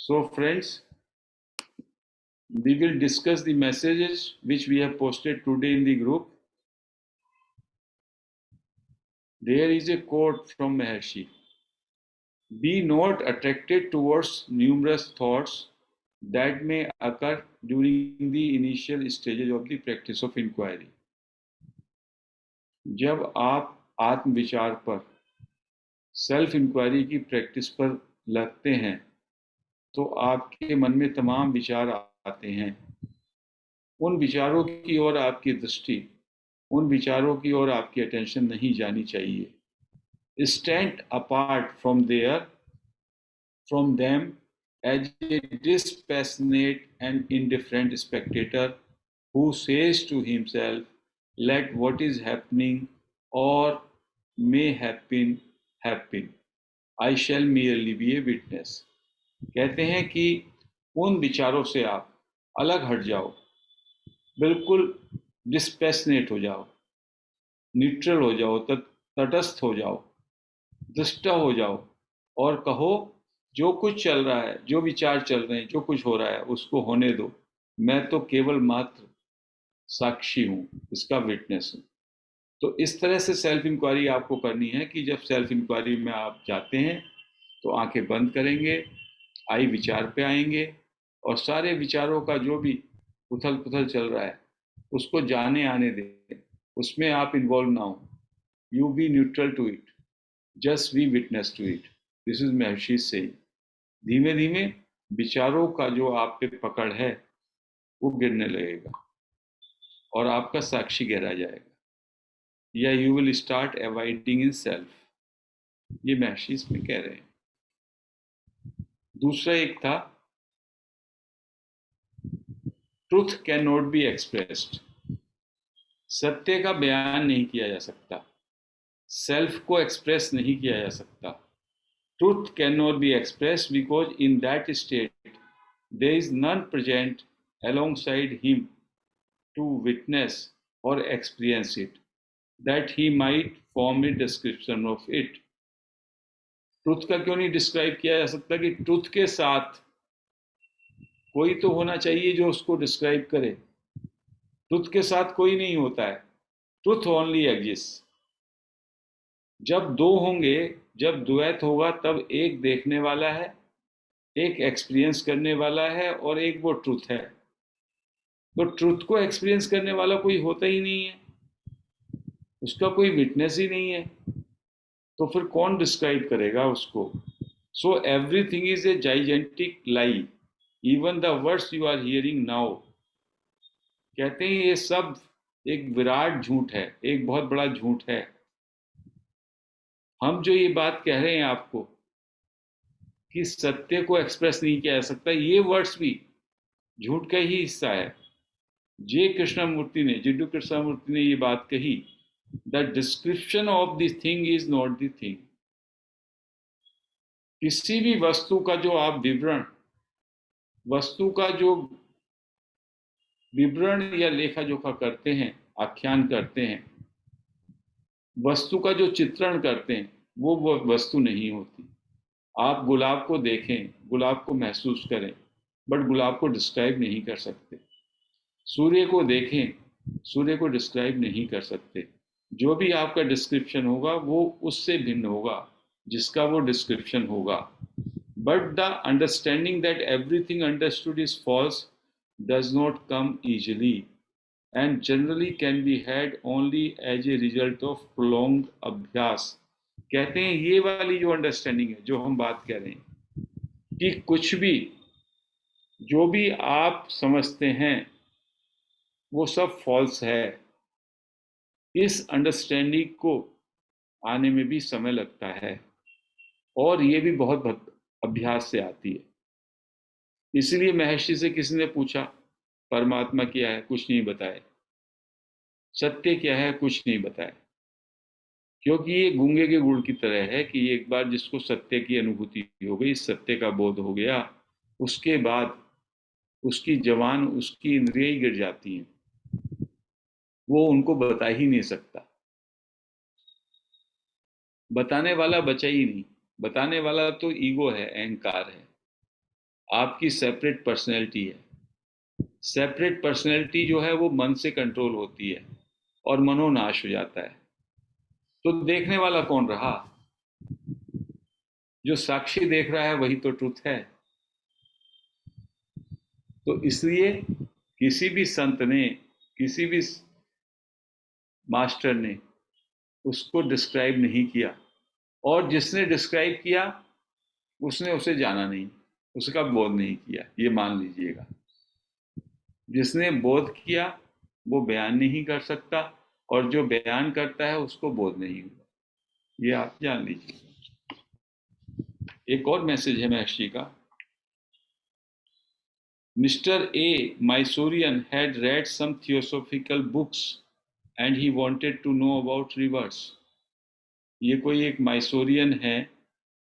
So friends, we will discuss the messages which we have posted today in the group. There is a quote from Maharshi. Be not attracted towards numerous thoughts that may occur during the initial stages of the practice of inquiry. जब आप आत्मविचार पर, self inquiry की practice पर लगते हैं तो आपके मन में तमाम विचार आते हैं। उन विचारों की ओर आपकी दृष्टि, उन विचारों की ओर आपकी अटेंशन नहीं जानी चाहिए। Stand apart from them as a dispassionate and indifferent spectator who says to himself, let what is happening or may happen happen. I shall merely be a witness. कहते हैं कि उन विचारों से आप अलग हट जाओ, बिल्कुल डिस्पैशनेट हो जाओ, न्यूट्रल हो जाओ, तटस्थ हो जाओ, दृष्टा हो जाओ और कहो जो कुछ चल रहा है, जो विचार चल रहे हैं, जो कुछ हो रहा है उसको होने दो, मैं तो केवल मात्र साक्षी हूं, इसका विटनेस हूं। तो इस तरह से सेल्फ इंक्वायरी आपको करनी है कि जब सेल्फ इंक्वायरी में आप जाते हैं तो आंखें बंद करेंगे, आई विचार पे आएंगे और सारे विचारों का जो भी उथल पुथल चल रहा है उसको जाने आने दें, उसमें आप इन्वॉल्व ना हो। You be neutral to it, just be witness to it. This is Maharshi say. धीमे धीमे विचारों का जो आप पे पकड़ है वो गिरने लगेगा और आपका साक्षी गहरा जाएगा, या you will start avoiding in self. ये महर्षि इसमें कह रहे हैं। दूसरा एक था, truth can not be expressed. सत्य का बयान नहीं किया जा सकता, सेल्फ को एक्सप्रेस नहीं किया जा सकता। Truth can not be expressed because in that state there is none present alongside him to witness or experience it, that he might form a description of it. Truth का क्यों नहीं describe किया जा सकता कि ट्रुथ के साथ कोई तो होना चाहिए जो उसको डिस्क्राइब करे। ट्रुथ के साथ कोई नहीं होता है, ट्रुथ ओनली एग्जिस्ट। जब दो होंगे, जब द्वैत होगा, तब एक देखने वाला है, एक एक्सपीरियंस करने वाला है और एक वो ट्रुथ है। तो ट्रुथ को एक्सपीरियंस करने वाला कोई होता ही नहीं है, उसका कोई विटनेस ही नहीं है, तो फिर कौन डिस्क्राइब करेगा उसको। So everything is a gigantic lie, even the words you are hearing now. कहते हैं ये सब एक विराट झूठ है, एक बहुत बड़ा झूठ है। हम जो ये बात कह रहे हैं आपको कि सत्य को एक्सप्रेस नहीं किया जा सकता, ये वर्ड्स भी झूठ का ही हिस्सा है। जे कृष्णमूर्ति ने, जिड्डू कृष्णमूर्ति ने ये बात कही, the description of this thing is not the thing. किसी भी वस्तु का जो आप विवरण, वस्तु का जो विवरण या लेखा जोखा करते हैं, आख्यान करते हैं, वस्तु का जो चित्रण करते हैं, वो वस्तु नहीं होती। आप गुलाब को देखें, गुलाब को महसूस करें, बट गुलाब को डिस्क्राइब नहीं कर सकते। सूर्य को देखें, सूर्य को डिस्क्राइब नहीं कर सकते। जो भी आपका डिस्क्रिप्शन होगा वो उससे भिन्न होगा जिसका वो डिस्क्रिप्शन होगा। But the understanding that everything understood is false does not come easily and generally can be had only as a result of prolonged अभ्यास। कहते हैं ये वाली जो अंडरस्टैंडिंग है, जो हम बात कर रहे हैं कि कुछ भी, जो भी आप समझते हैं वो सब फॉल्स है, इस अंडरस्टैंडिंग को आने में भी समय लगता है और ये भी बहुत अभ्यास से आती है। इसलिए महर्षि से किसी ने पूछा परमात्मा क्या है, कुछ नहीं बताए। सत्य क्या है, कुछ नहीं बताए। क्योंकि ये गूंगे के गुड़ की तरह है कि एक बार जिसको सत्य की अनुभूति हो गई, सत्य का बोध हो गया, उसके बाद उसकी जवान, उसकी इंद्रियां ही गिर जाती हैं, वो उनको बता ही नहीं सकता। बताने वाला बचा ही नहीं। बताने वाला तो ईगो है, अहंकार है। आपकी सेपरेट पर्सनैलिटी है। सेपरेट पर्सनैलिटी जो है वो मन से कंट्रोल होती है और मनोनाश हो जाता है। तो देखने वाला कौन रहा? जो साक्षी देख रहा है वही तो ट्रुथ है। तो इसलिए किसी भी संत ने, किसी भी मास्टर ने उसको डिस्क्राइब नहीं किया, और जिसने डिस्क्राइब किया उसने उसे जाना नहीं, उसका बोध नहीं किया, ये मान लीजिएगा। जिसने बोध किया वो बयान नहीं कर सकता, और जो बयान करता है उसको बोध नहीं हुआ, ये आप जान लीजिए। एक और मैसेज है महर्षि का। Mr. A. Mysorean had read some theosophical books and he wanted to know about rivers. ये कोई एक माइसोरियन है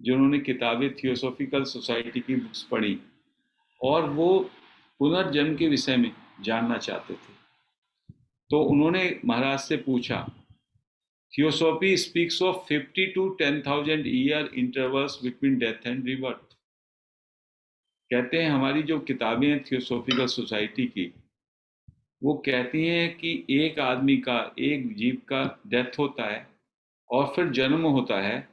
जिन्होंने किताबें थियोसॉफिकल सोसाइटी की बुक्स पढ़ी और वो पुनर्जन्म के विषय में जानना चाहते थे। तो उन्होंने महाराज से पूछा, theosophy speaks of 50 to 10,000 year intervals between death and rebirth. कहते हैं हमारी जो किताबें हैं थियोसॉफिकल सोसाइटी की, वो कहती हैं कि एक आदमी का, एक जीव का डेथ होता है और फिर जन्म होता है,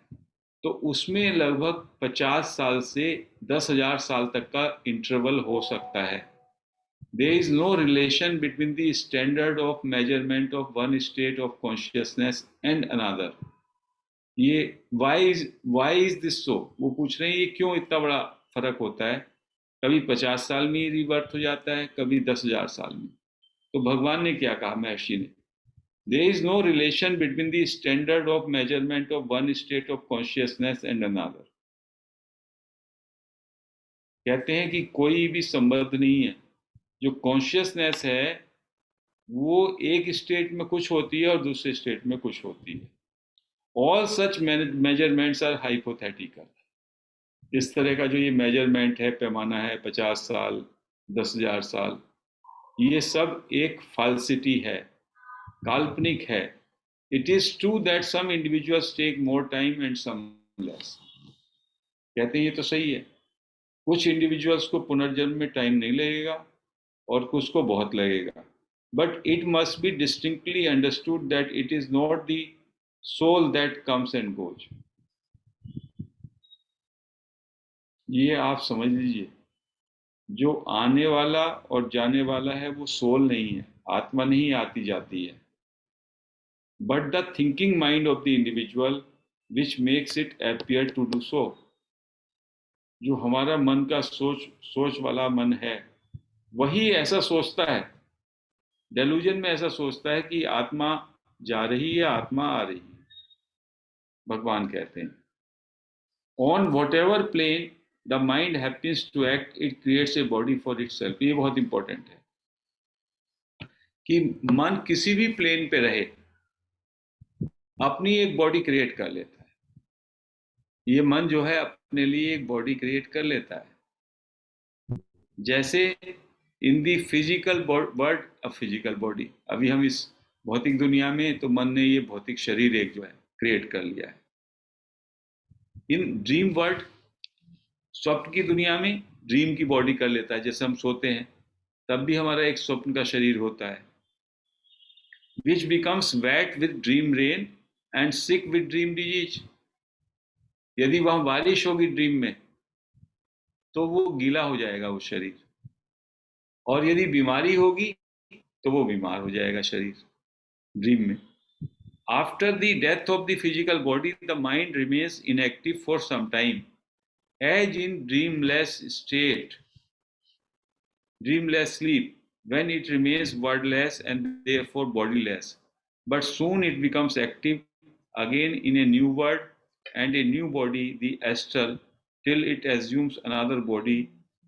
तो उसमें लगभग 50 साल से 10,000 साल तक का इंटरवल हो सकता है। There is no relation between the standard of measurement of one state of consciousness and another. ये why is this so? वो पूछ रहे हैं ये क्यों इतना बड़ा फर्क होता है, कभी 50 साल में रीबर्थ हो जाता है, कभी 10,000 साल में। तो भगवान ने क्या कहा महर्षि ने, There is no relation between the standard of measurement of one state of consciousness and another. कहते हैं कि कोई भी संबंध नहीं है। जो कॉन्शियसनेस है वो एक स्टेट में कुछ होती है और दूसरे स्टेट में कुछ होती है। All such measurements are hypothetical. इस तरह का जो ये मेजरमेंट है, पैमाना है 50 साल, 10,000 साल, ये सब एक फाल्सिटी है, काल्पनिक है। It is true that some individuals take more time and some less. कहते हैं ये तो सही है, कुछ इंडिविजुअल्स को पुनर्जन्म में टाइम नहीं लगेगा और कुछ को बहुत लगेगा, but it must be distinctly understood that it is not the soul that comes and goes. ये आप समझ लीजिए, जो आने वाला और जाने वाला है वो सोल नहीं है, आत्मा नहीं आती जाती है, but the thinking mind of the individual which makes it appear to do so. जो हमारा मन का सोच वाला मन है वही ऐसा सोचता है, डेलूजन में ऐसा सोचता है कि आत्मा जा रही है, आत्मा आ रही है। भगवान कहते हैं on whatever plane the mind happens to act it creates a body for itself. ये बहुत इंपॉर्टेंट है कि मन किसी भी प्लेन पे रहे अपनी एक बॉडी क्रिएट कर लेता है। ये मन जो है अपने लिए एक बॉडी क्रिएट कर लेता है। जैसे in the physical world a physical body, अभी हम इस भौतिक दुनिया में, तो मन ने ये भौतिक शरीर एक जो है क्रिएट कर लिया है। इन ड्रीम वर्ल्ड, स्वप्न की दुनिया में ड्रीम की बॉडी कर लेता है। जैसे हम सोते हैं तब भी हमारा एक स्वप्न का शरीर होता है, which becomes wet with dream rain and sick with dream disease. यदि वहां बारिश होगी ड्रीम में तो वो गीला हो जाएगा वो शरीर, और यदि बीमारी होगी तो वो बीमार हो जाएगा शरीर ड्रीम में। After the death of the physical body the mind remains inactive for some time as in dreamless state, dreamless sleep, when it remains wordless and therefore bodiless. But soon it becomes active again in a new word and a new body, the astral, till it assumes another body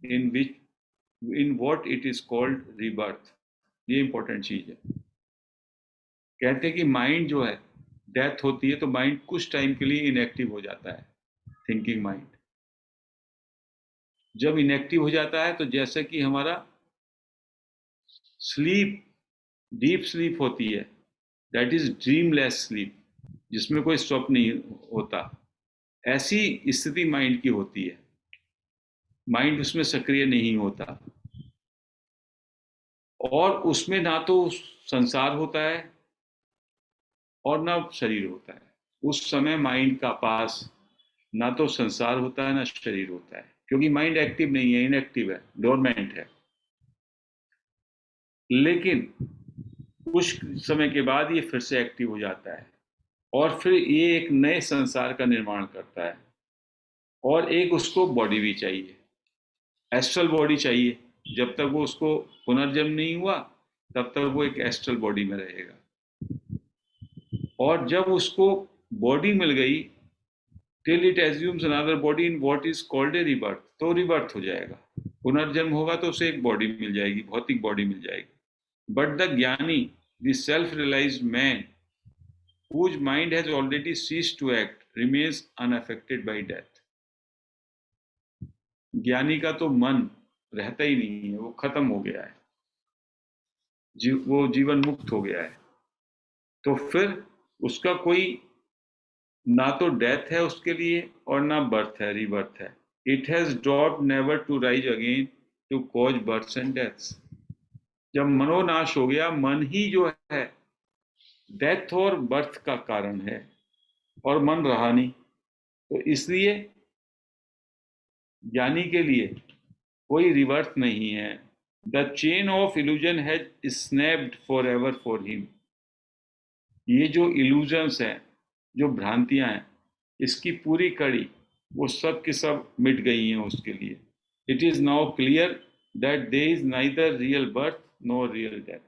in what it is called rebirth. ये important चीज है। कहते हैं कि mind जो है, death होती है तो माइंड कुछ टाइम के लिए इनएक्टिव हो जाता है, थिंकिंग माइंड। जब इनएक्टिव हो जाता है तो जैसे कि हमारा स्लीप, डीप स्लीप होती है, दैट इज ड्रीमलेस स्लीप, जिसमें कोई स्वप्न नहीं होता, ऐसी स्थिति माइंड की होती है। माइंड उसमें सक्रिय नहीं होता, और उसमें ना तो संसार होता है और ना शरीर होता है। उस समय माइंड का पास ना तो संसार होता है ना शरीर होता है, क्योंकि माइंड एक्टिव नहीं है, इनएक्टिव है, डोरमेंट है। लेकिन कुछ समय के बाद ये फिर से एक्टिव हो जाता है, और फिर ये एक नए संसार का निर्माण करता है। और एक उसको बॉडी भी चाहिए, एस्ट्रल बॉडी चाहिए। जब तक वो उसको पुनर्जन्म नहीं हुआ तब तक वो एक एस्ट्रल बॉडी में रहेगा। और जब उसको बॉडी मिल गई, till it assumes another body in what is called a rebirth, तो रिबर्थ हो जाएगा। पुनर्जन्म होगा तो उसे एक बॉडी मिल जाएगी, भौतिक बॉडी मिल जाएगी। But the jnani, the self realised man, whose mind has already ceased to act, remains unaffected by death. ज्ञानी का तो मन रहता ही नहीं है, वो खत्म हो गया है, वो जीवन मुक्त हो गया है। तो फिर उसका कोई ना तो डेथ है उसके लिए और ना बर्थ है, रीबर्थ है। It has dropped never to rise again to cause births and deaths. जब मनोनाश हो गया, मन ही जो है डेथ और बर्थ का कारण है, और मन रहा नहीं। तो इसलिए ज्ञानी के लिए कोई रिवर्थ नहीं है। The chain of illusion has snapped for ever for him. ये जो इल्यूजन्स हैं, जो भ्रांतियां हैं, इसकी पूरी कड़ी वो सब की सब मिट गई हैं उसके लिए। It is now clear that there is neither real birth nor real death.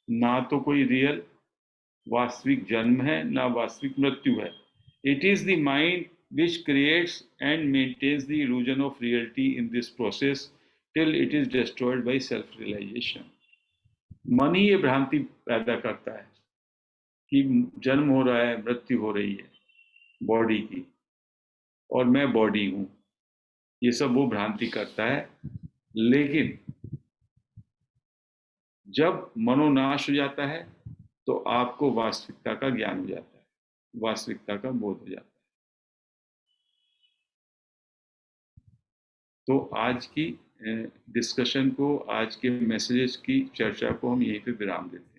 ना तो कोई रियल वास्तविक जन्म है, ना वास्तविक मृत्यु है। It is the mind which creates and maintains the illusion of reality in this process till it is destroyed by self realization. मन ही ये भ्रांति पैदा करता है कि जन्म हो रहा है, मृत्यु हो रही है बॉडी की, और मैं बॉडी हूं। ये सब वो भ्रांति करता है। लेकिन जब मनोनाश हो जाता है तो आपको वास्तविकता का ज्ञान हो जाता है, वास्तविकता का बोध हो जाता है। तो आज की डिस्कशन को, आज के मैसेजेस की चर्चा को हम यहीं पे विराम देते हैं।